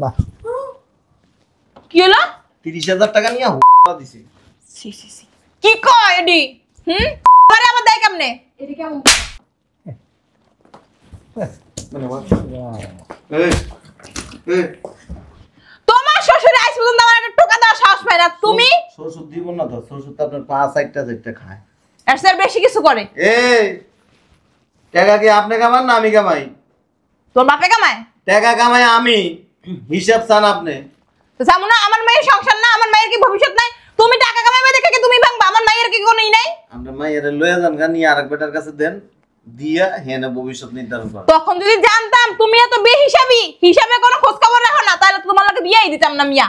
বাহ কি হলো 30,000 টাকা নিয়ে দিছি সি সি সি কি কয় এডি আরে আবার দেখ কেমনে এডি কেমন তোমার শ্বশুর আইস পর্যন্ত আমার একটা টোকা দেওয়ার সাহস পায় না তুমি শ্বশুর দিব না তো শ্বশুর তো আপনার 5-8টা খায় এর স্যার বেশি কিছু করে এই টাকা কি আপনি কামান না আমি কামাই তোর বাপে কামায় টাকা কামাই আমি হিসাব চান আপনি তো যেমন আমার মায়ের সংসার না আমার মায়ের কি ভবিষ্যৎ নাই তুমি টাকা কামাইবে দেখে কি তুমি ভাঙবা আমার মায়ের কি কোনো ই নাই আমরা মায়ের লয়ে যান গানি আরেক বেটার কাছে দেন দিয়া হেনে ভবিষ্যৎ নির্ধারণ কর তখন যদি জানতাম তুমি এত বেহিসাবি হিসাবে কোনো খোঁজ খবর রাখো না তাহলে তোমার লাগে বিয়েই দিতাম না মিয়া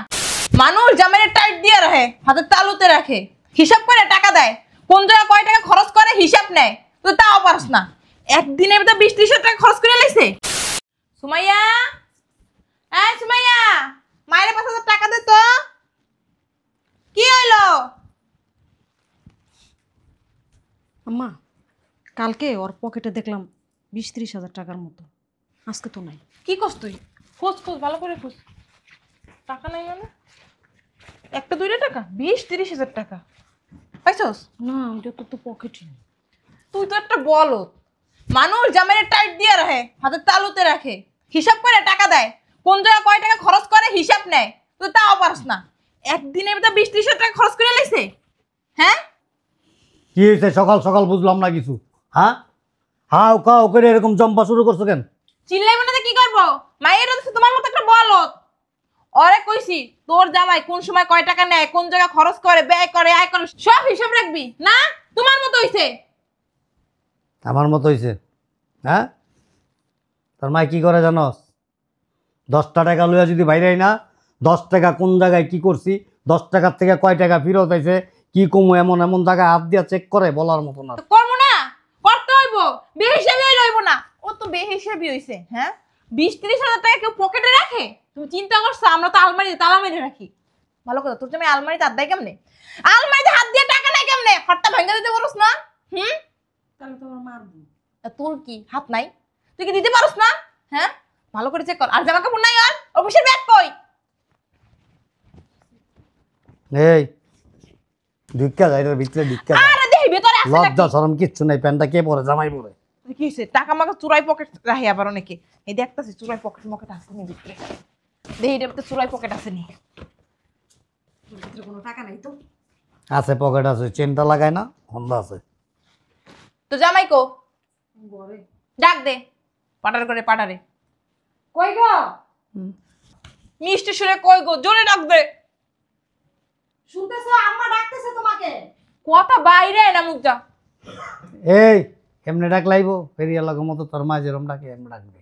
মানুষ জামাইয়ের টাইট দিয়ে রাখে হাতে তালুতে রাখে হিসাব করে টাকা দেয় কোন জায়গায় কয় টাকা খরচ করে হিসাব নেয় তুই তাও পারছ না একদিনের ভিতরে 20-30 টাকা খরচ করে লাইছে সুমাইয়া সুমাইয়া মায়ের 5,000 টাকা দে তো কি হইলো আম্মা কালকে ওর পকেটে দেখলাম 20-30 হাজার টাকার মতো আজকে তো নাই কি করছ তুই খোঁজ ভালো করে খোঁজ টাকা নাই মানে একটা 2টা টাকা 20-30 হাজার টাকা পাইছস না ওটা তো পকেটে নেই তুই তো একটা বলদ মানুষ জামাইয়ের টাইট দিয়ে রাখে হাতে তালুতে রাখে হিসাব করে টাকা দেয় কোন জায়গায় কয় টাকা খরচ করে হিসাব নেয় তুই তাও পারছ না একদিনের ভিতরে 20-30 হাজার টাকা খরচ করে লাইছে হ্যাঁ কি হয়েছে সকাল সকাল বুঝলাম না কিছু হ্যাঁ হাও কাও করে এরকম জম্পা শুরু করছো কেন চিল্লাইব না কি করবো মায়ের হচ্ছে তোমার মতো একটা বলদ ওরে কইছি তোর জামাই কোন সময় কয় টাকা নেয় কোন জায়গায় খরচ করে ব্যয় করে আয় করে সব হিসাব রাখবি না তোমার মতো হইছে আমার মতো হয়েছে হ্যাঁ তোর মাই কি করে জানোস 10টা টাকা লইয়া যদি বাইরে না 10 টাকা কোন জায়গায় কি করছি 10 টাকার থেকে কয় টাকা ফেরত হয়েছে কি কমু এমন এমন জায়গায় হাত দিয়া চেক করে বলার মতো না করবো না করতে হইব বেহিসাবি হইব না ও তো বেহিসাবি হইছে হ্যাঁ 20-30 হাজার টাকা কেউ পকেটে রাখে তুমি চিন্তা করছো আমরা তো আলমারিতে তালা মেরে রাখি ভালো কথা তোর তুমি আলমারিতে হাত দেয় কেমনে আলমারিতে হাত দিয়ে টাকা নাই কেমনে হট্টা ভাঙা দিতে পারোস না তাহলে তো আমার মারবো তোর কি হাত নাই তুই কি দিতে পারোস না হ্যাঁ ভালো করে চেক কর আর জামা কাপড় নাই আর অফিসের ব্যাগ কই এই ঢুকা যায় এর ভিতরে ঢুকা আরে দেহি ভিতরে আছে নাকি লজ্জা শরম কিচ্ছু নাই প্যান্টটা কে পরে জামাই পরে কি হইছে টাকা মাকা চুরাই পকেট রাখে আবার অনেকে এই দেখতাছি চুরাই পকেট মকেট আছে নি ভিতরে দেহি এর ভিতরে চুরাই পকেট আছে নি ভিতরে কোনো টাকা নাই তো আছে পকেট আছে চেনটা লাগায় না হন্দা আছে তো জামাই কো ঘরে ডাক দে পাটার করে পাটারে কই গো মিষ্টি সুরে কই গো জোরে ডাক দে শুনতেছো আম্মা ডাকতেছে তোমাকে কথা বাইরে না মুখ যা এই এমনি ডাক লাইবো ফেরিয়া লাগো মতো তোর মা যেরম ডাকে এমনি ডাকবে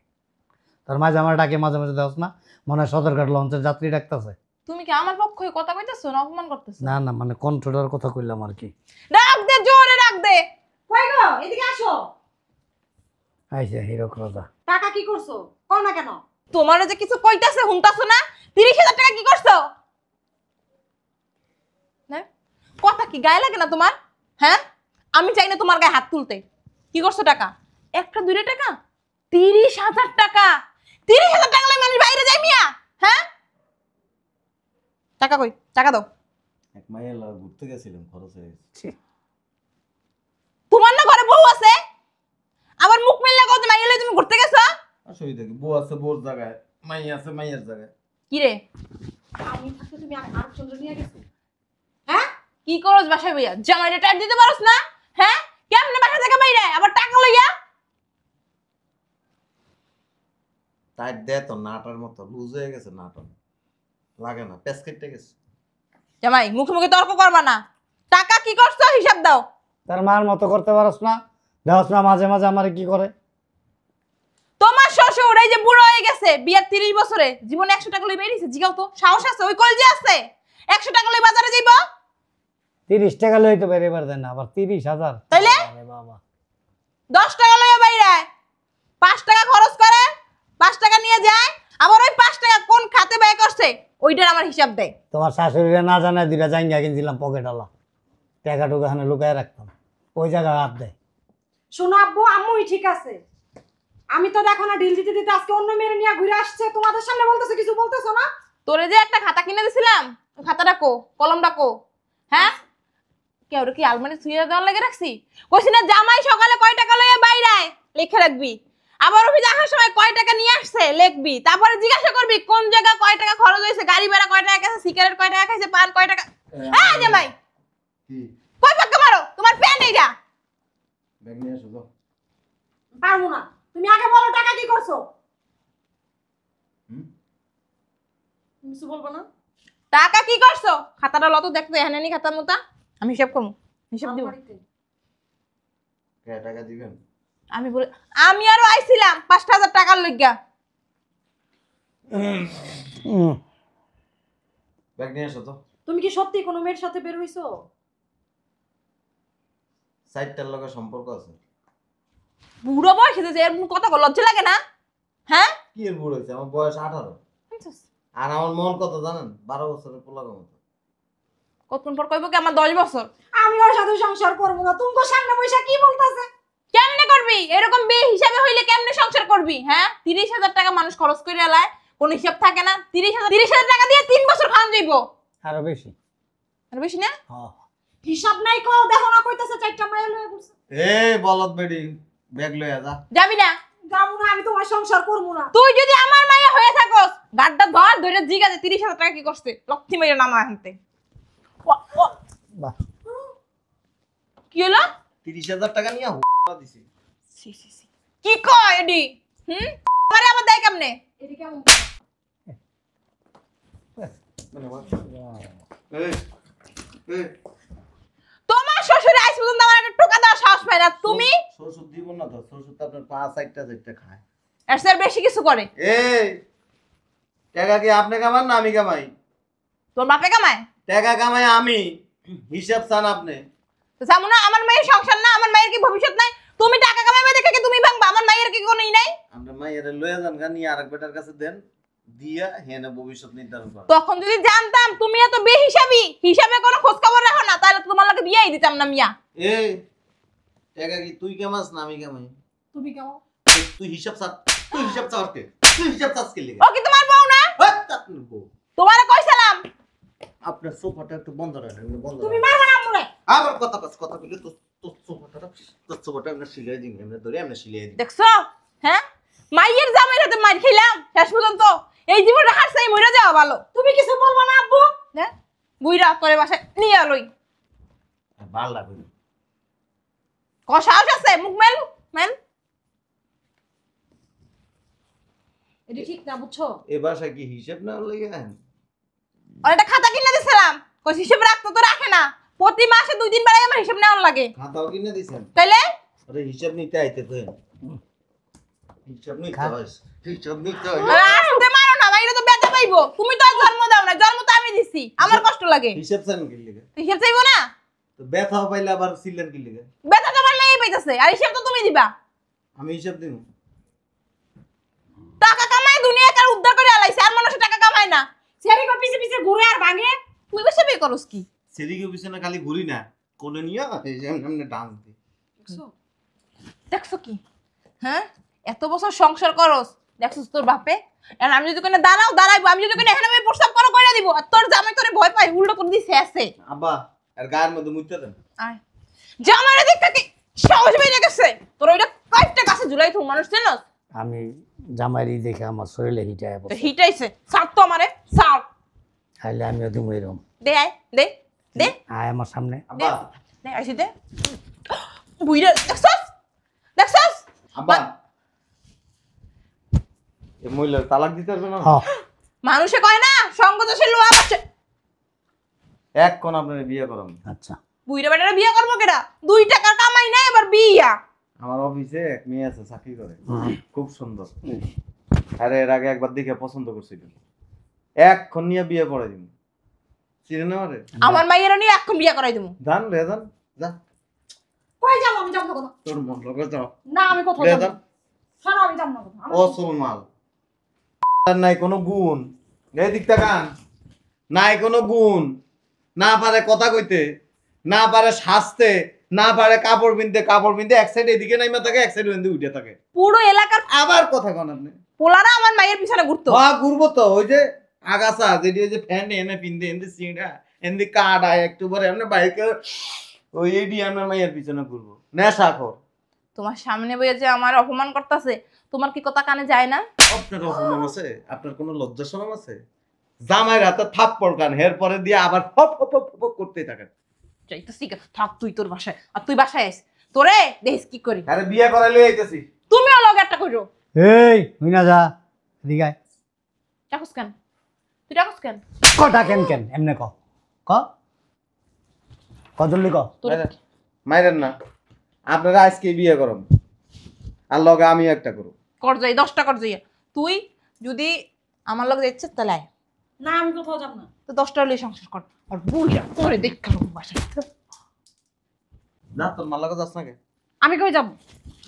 তোর মা আমার ডাকে মাঝে মাঝে দেওয়াস না মনে হয় সদরঘাট লঞ্চের যাত্রী ডাকতেছে তুমি কি আমার পক্ষ হয়ে কথা কইতাছো না অপমান করতেছো না না মানে কন্ট্রোলার কথা কইলাম আর কি ডাক দে জোরে ডাক দে কই গো এদিকে আসো আইসা হিরক রাজা টাকা কি করছো কও না কেন তোমার যে কিছু কইতাছে হুনতাছো না 30,000 টাকা কি করছো না কথা কি গায়ে লাগে না তোমার হ্যাঁ আমি চাই না তোমার গায়ে হাত তুলতে কি করছো টাকা একটা 2টা টাকা 30,000 টাকা 30,000 টাকা লাগে আমি বাইরে যাই মিয়া হ্যাঁ টাকা কই টাকা দাও এক মাইয়া লাগা ঘুরতে গেছিলাম খরচ হয়ে গেছে তোমার না ঘরে বউ আছে আবার মুখ মেললে কত মাইলে তুমি ঘুরতে গেছো অসুবিধা কি বউ আছে বউর জায়গায় মাইয়া আছে মাইয়ার জায়গায় কি রে আমি থাকতে তুমি আর চন্দ্র নিয়ে গেছো হ্যাঁ কি করছ বাসায় ভাইয়া জামাইরে টাইট দিতে পারছ না হ্যাঁ কেমনে বাসা থেকে বাইরে আবার টাকা লইয়া টাইট দেয় তো নাটার মতো লুজ হয়ে গেছে নাটা লাগে না পেস কেটে গেছে জামাই মুখে মুখে তর্ক করবা না টাকা কি করছো হিসাব দাও তার মার মতো করতে পারস না দেওয়াস না মাঝে মাঝে আমার কি করে তোমার শ্বশুর এই যে বুড়ো হয়ে গেছে বিয়ার 30 বছরে জীবনে 100 টাকা লই বেরিয়েছে জিগাও তো সাহস আছে ওই কল যে আছে 100 টাকা লই বাজারে যাইবো 30 টাকা লইতে পারে এবার দেন না আবার 30,000 তাইলে আরে বাবা 10 টাকা লইয়া বাইরে 5 টাকা খরচ করে 5 টাকা নিয়ে যায় আবার ওই 5 টাকা কোন খাতে ব্যয় করছে ওইটার আমার হিসাব দেয় তোমার শাশুড়িরা না জানায় দুইটা জাঙ্গা কিনছিলাম পকেটওয়ালা টাকা টুকা এখানে লুকায় রাখতাম ওই জায়গায় হাত দেয় শোনো আব্বু আম্মুই ঠিক আছে আমি তো দেখো না ডিল দিতে দিতে আজকে অন্য মেয়ের নিয়ে ঘুরে আসছে, তোমাদের সামনে বলতেছে, কিছু বলতেছো না? তোরে যে একটা খাতা কিনে দিছিলাম, ওই খাতাটা কো, কলমটা কো? হ্যাঁ, কেউ কি আলমারি ছুঁয়ে দেওয়ার লাগে রাখছি? কইছি না জামাই সকালে কয় টাকা লইয়া বাইরে লিখে রাখবি, আবার অফিস আসার সময় কয় টাকা নিয়ে আসছে লিখবি, তারপরে জিজ্ঞাসা করবি কোন জায়গা কয় টাকা খরচ হয়েছে, গাড়ি ভাড়া কয় টাকা গেছে, সিগারেট কয় টাকা খাইছে, পান কয় টাকা। হ্যাঁ জামাই, কি কয় পাক্কা মারো, তোমার প্যান এইটা। ব্যাগ নিয়ে আসো তো। পারবো না। তুমি আগে বলো টাকা কি করছো? হুম? তুমি কিছু বলবো না? টাকা কি করছো? খাতাটা লত দেখতে, এখানে নি খাতার মতো, আমি হিসাব করবো, হিসাব দিব। আলমারিতে। কে টাকা দিবেন? আমি বলে আমি আরো আইছিলাম 5,000 টাকার লইগা। ব্যাগ নিয়ে আসো তো। তুমি কি সত্যি কোনো মেয়ের সাথে বের হইছো? সাইডটার লগে সম্পর্ক আছে। বুড়ো বয়সে যে এরকম কথা বল, লজ্জা লাগে না? হ্যাঁ, কি এর বুড়ো হয়েছে? আমার বয়স 18। আর আমার মন কত জানেন? 12 বছরের পোলাগো মতো। কতক্ষণ পর কইব কি আমার 10 বছর? আমি ওর সাথে সংসার করবো না। তুমি সামনে বসে কি বলতেছে? কেমনে করবি এরকম বিয়ে হিসাবে হইলে? কেমনে সংসার করবি? হ্যাঁ, 30,000 টাকা মানুষ খরচ করে এলায়, কোন হিসাব থাকে না? 30,000 টাকা দিয়ে 3 বছর খাওয়ান যাইবো। আরো বেশি। আর বেশি না? হ্যাঁ। হিসাব নাই কও, দেখো না কইতাছে চারটা মাইল লয়ে বসে। এ বলদ বেডি, ব্যাগ লইয়া যা। যাবি না? যাবো না, আমি তোমার সংসার করবো না। তুই যদি আমার মাইয়া হয়ে থাকস, গাড্ডা ধর ধরে জিগাতে 30,000 টাকা কি করছে, লক্ষ্মী মেয়ের নামা আনতে। বাহ, কি হলো? 30,000 টাকা নিয়ে দিছি। সি সি সি, কি কয় এডি? আমারে আবার দেয় কেমনে? এটা কেমন? এই, এই, তোমার শ্বশুরে আইস পর্যন্ত আমার একটা টোকা দেওয়ার সাহস পায় না, তুমি শ্বশুর দিব না তো, শ্বশুর তো আপনার 5 খায়। এর চেয়ে বেশি কিছু করে। এই টাকা কি আপনি কামান না আমি কামাই? তোর বাপে কামায়? টাকা কামাই আমি, হিসাব চান আপনি? তো যেমন না, আমার মায়ের সংসার না, আমার মায়ের কি ভবিষ্যৎ নাই? তুমি টাকা কামাইবে দেখে কি তুমি ভাঙবা? আমার মায়ের কি কোনো ই নাই? আমরা মাইয়ের লয়ে যান গা, নিয়ে আরেক বেটার কাছে দেন, দিয়া হেনে ভবিষ্যৎ নির্ধারণ করেন। তখন যদি জানতাম তুমি এত বেহিসাবি, হিসাবে কোনো খোঁজ খবর রাখো না, তাহলে তো তোমার লাগে বিয়েই দিতাম না মিয়া। এই টাকা কি তুই কামাস না আমি কামাই? তুমি কেমন? তুই হিসাব চাস, তুই হিসাব চাস কে? তুই হিসাব চাস কে লিগে? ও কি তোমার বউ না? আপনার বউ। তোমারে কইছিলাম। আপনার সোফাটা একটু বন্ধ রাখেন, বন্ধ তুমি রাখেন। মারবা না আমরে। আবার কথা বলে তোর সোফাটা আমরা সিলাই দিই, আমরা ধরে আমরা সিলাই দিই। দেখছো? হ্যাঁ, মাইয়ের জামাইর হাতে মার খেলাম শেষ পর্যন্ত। এই জীবনটা হারছাই মরে যাওয়া ভালো। তুমি কিছু বলবা না আব্বু? হ্যাঁ, বুইরা করে বাসায় নিয়ে আলোই। ভাল লাগবে। কষাও আছে, মুখ মেল মেল। এটা ঠিক না, বুঝছো? এ বাসায় কি হিসাব না লেগে আহেন? আর একটা খাতা কিনে দিছিলাম, কই হিসাব রাখতো তো রাখে না। প্রতি মাসে 2-3 বার আমার হিসাব নেওয়ার লাগে। খাতাও কিনে দিছেন? তাইলে আরে হিসাব নিতে আইতে তো। হিসাব নিতে হয়, হিসাব নিতে হয়। আসতে মারো না, মাইরা তো ব্যথা পাইবো। তুমি তো আর জন্ম দাও না, জন্ম তো আমি দিছি, আমার কষ্ট লাগে। হিসাব চান কি লিগে? হিসাব চাইবো না? তো ব্যথাও পাইলে আবার সিলেন কি লিগে? ব্যথা তো আমার মেয়ে পাইতেছে, আর হিসাব তো তুমি দিবা। আমি হিসাব দিব। টাকা কামায় দুনিয়া কার উদ্ধার করে আলাইছে, আর মানুষ টাকা কামায় না। সেরি কো পিছে পিছে ঘুরে আর ভাঙে। তুই বেশি বিয়ে করস কি? সেদিকে পিছনে খালি ঘুরি না, কোলে নিয়ে এই যে এমনি ডান্স দিই। বুঝছো? দেখছো কি? হ্যাঁ, এত বছর সংসার করস, দেখছস তোর বাপে? আর আমি যদি কোনো দাঁড়াইবো, আমি যদি কোনো এখানে আমি প্রস্তাব করো কইরা দিব, আর তোর জামাই তোরে ভয় পায়, উল্টো করে দিছে আছে। আব্বা আর গায়ের মধ্যে মুইতে দেন। আয়, জামাইরে দেখা কি সাহস বেড়ে গেছে তোর? ওইটা কয়েকটা কাছে ঝুলাই তো মানুষ চেনস? আমি জামাইরি দেখে আমার শরীরে হিটায় তো পড়ছে। হিটাইছে, ছাড় তো আমারে, ছাড়। খাইলে আমিও দিব এরকম। দে আয়, দে দে আয় আমার সামনে। আব্বা, দে, আইসি দে। বুইরা দেখছস? দেখছস? আব্বা এই মহিলার তালাক দিতে পারবে না? হ্যাঁ, মানুষে কয় না সঙ্গদোষের লোহা বাচ্চা। এক কোন আপনার বিয়ে করাম। আচ্ছা। বুইরা বেটারা বিয়ে করবো কেডা? 2 টাকার কামাই নাই, এবার বিয়া। আমার অফিসে এক মেয়ে আছে, চাকরি করে, খুব সুন্দর। আরে এর আগে একবার দেখে পছন্দ করছিল, এক্ষণ নিয়ে বিয়ে করে দিন। চিনে না রে? আমার মাইয়েরা নিয়ে এখন বিয়া করাই দেবো। জান রে, জান যা, কই যাবো? আমি যাব না কোথাও। তোর মন লগে যাও। না আমি কোথাও রে যাব না। জান, ছাড়ো, আমি যাব না কোথাও। অসল মাল। আর নাই কোনো গুণ, এই দিক তাকান, নাই কোনো গুণ, না পারে কথা কইতে, না পারে সাজতে, না পারে কাপড় পিনতে এক সাইড এদিকে নাইমা থাকে, এক সাইড ওইদিকে উঠে থাকে। পুরো এলাকার আবার কথা কন আপনি। পোলারা আমার মায়ের পিছনে ঘুরতো। হ্যাঁ ঘুরবো তো, ওই যে আগাছা যেটি ওই যে ফ্যান এনে পিনতে এনে সিঁড়া এনে কাঠ আয় একটু পরে এমনি বাইকে ওই এডি আমার মায়ের পিছনে ঘুরবো। নেশা কর। তোমার সামনে বইয়ে যে আমার অপমান করতেছে, তোমার কি কথা কানে যায় না? আপনার অপমান আছে? আপনার কোনো লজ্জা শরম আছে? জামাইয়ের হাতে থাপ্পড় কান, এর পরে দিয়ে আবার ফপ ফপ ফপ ফপ করতেই থাকেন। যাইতেছি থাক তুই তোর বাসায়, আর তুই বাসায় আইস, তোরে দেখিস কি করি। আরে বিয়ে করাই লই আইতেছি। তুমিও লগে একটা কইরো। এই তুই না যা এদিকে আয়। ডাকুস কেন? তুই ডাকুস কেন? কটা কেন কেন এমনে ক ক জলদি ক। তোর মাইরেন না, আপনারা আজকে বিয়ে করুন, আর লগে আমি একটা করব। কর যাই 10টা কর যাই। তুই যদি আমার লগে যাচ্ছিস তাহলে আয়, না আমি কোথাও যাব না। তো 10টা হলে সংসার কর। আর বুইয়া তোরে দেখ কারো বাসায়। না তোর মালাকে যাস না কে? আমি কই যাব?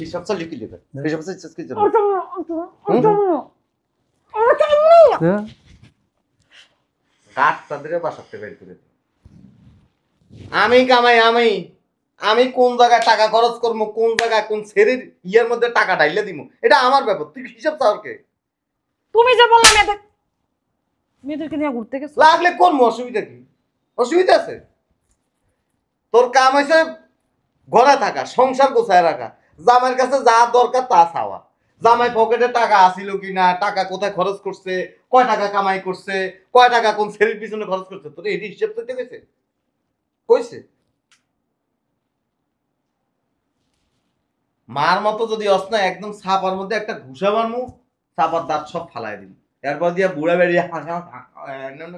হিসাব চাল লিখি দেবে, হিসাব চাল চেক করে কাট তাদের বাসাতে বের করে দে। আমি কামাই, আমি কোন জায়গায় টাকা খরচ করবো, কোন জায়গায় কোন ছেড়ির ইয়ের মধ্যে টাকা ঢাইলে দিব, এটা আমার ব্যাপার। তুই হিসাব চাওয়ার কে? তুমি যে বললা মেয়েদেরকে নিয়ে ঘুরতে গেছো। লাগলে কোন অসুবিধা কি? অসুবিধা আছে? তোর কাম হয়েছে ঘরে থাকা, সংসার গোছায় রাখা, জামাইয়ের কাছে যা দরকার তা চাওয়া। জামাই পকেটে টাকা আসিল কিনা, টাকা কোথায় খরচ করছে, কয় টাকা কামাই করছে, কয় টাকা কোন ছেলের পিছনে খরচ করছে, তোর এটি হিসেব করতে গেছে কইছে? মার মতো যদি অস না, একদম ছাপার মধ্যে একটা ঘুষা মারমু, ছাপার দাঁত সব ফালাই দিবি। এরপর দিয়ে বুড়া বেরিয়ে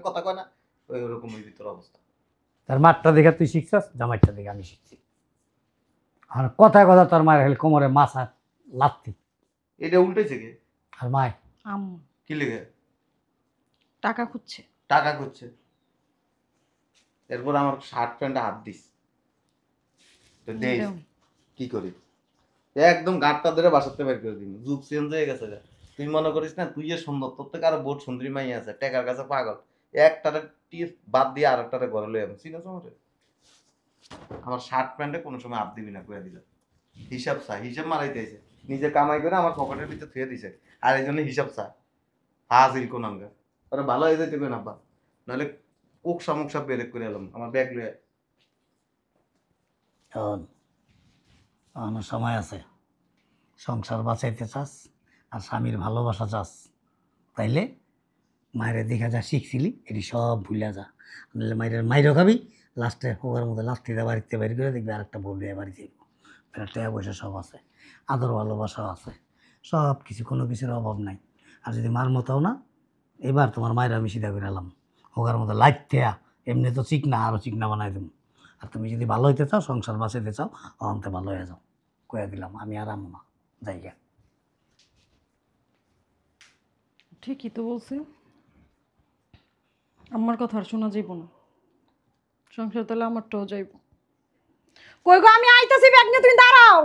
কথা কয় না, ওই ওরকম ভিতর অবস্থা। তার মাঠটা দেখে তুই শিখছস, জামাইটা দেখে আমি শিখছি। আর কথায় কথা তোর মায়ের হেল কোমরে মাথা লাত্তি। এটা উল্টেছে কে? আর মায় আম্মু কি লিখে? টাকা খুঁজছে। টাকা করছে। এরপর আমার শার্ট প্যান্টে হাত দিস, তো দেখ দাও। কি করি। একদম গাঁটটা ধরে বাসাতে বের করে দিন। যুগ চেঞ্জ হয়ে গেছে। তুই মনে করিস না তুই যে সুন্দর, তোর থেকে আরো বহুত সুন্দরী মাই আছে, টেকার কাছে পাগল। একটারে টিপ বাদ দিয়ে আর একটারে ঘরে লই আমি চিনা সময়। আমার শার্ট প্যান্টে কোনো সময় হাত দিবি না, কয়ে দিল। হিসাব চা, হিসাব মারাইতেছে। নিজে কামাই করে আমার পকেটের ভিতরে থুয়ে দিছে, আর এই জন্য হিসাব চা। হাজির কোন আঙ্গা ওরা ভালো হয়ে যেতে না বা, নাহলে কোক শামুক সব বেরেক করে এলাম আমার ব্যাগ লয়ে। এখনো সময় আছে। সংসার বাঁচাইতে চাস আর স্বামীর ভালোবাসা চাস, তাইলে মায়ের দেখা যা শিখছিলি এটি সব ভুলে যা। নাহলে মায়ের মাইরও খাবি, লাস্টে হোগার মধ্যে লাস্টি দেওয়া বাড়িতে বের করে দেখবি আরেকটা বউ লিয়ে বাড়িতে টাকা পয়সা সব আছে, আদর ভালোবাসাও আছে, সব কিছু, কোনো কিছুর অভাব নাই। আর যদি মার মতোও না, এবার তোমার মায়ের আমি সিধা করে এলাম হোগার মধ্যে লাইট থেয়া, এমনি তো চিকনা আরও চিকনা বানাই দেবো। আর তুমি যদি ভালো হইতে চাও, সংসার বাঁচাইতে চাও, অন্তে ভালো হয়ে যাও। কয়ে দিলাম আমি আর আমো না জায়গা। ঠিকই তো বলছে, আমার কথা আর শোনা যাইব না। সংসার তাহলে আমারটাও যাইব। কই গো আমি আইতাছি, ব্যাগ নিয়ে তুমি দাঁড়াও।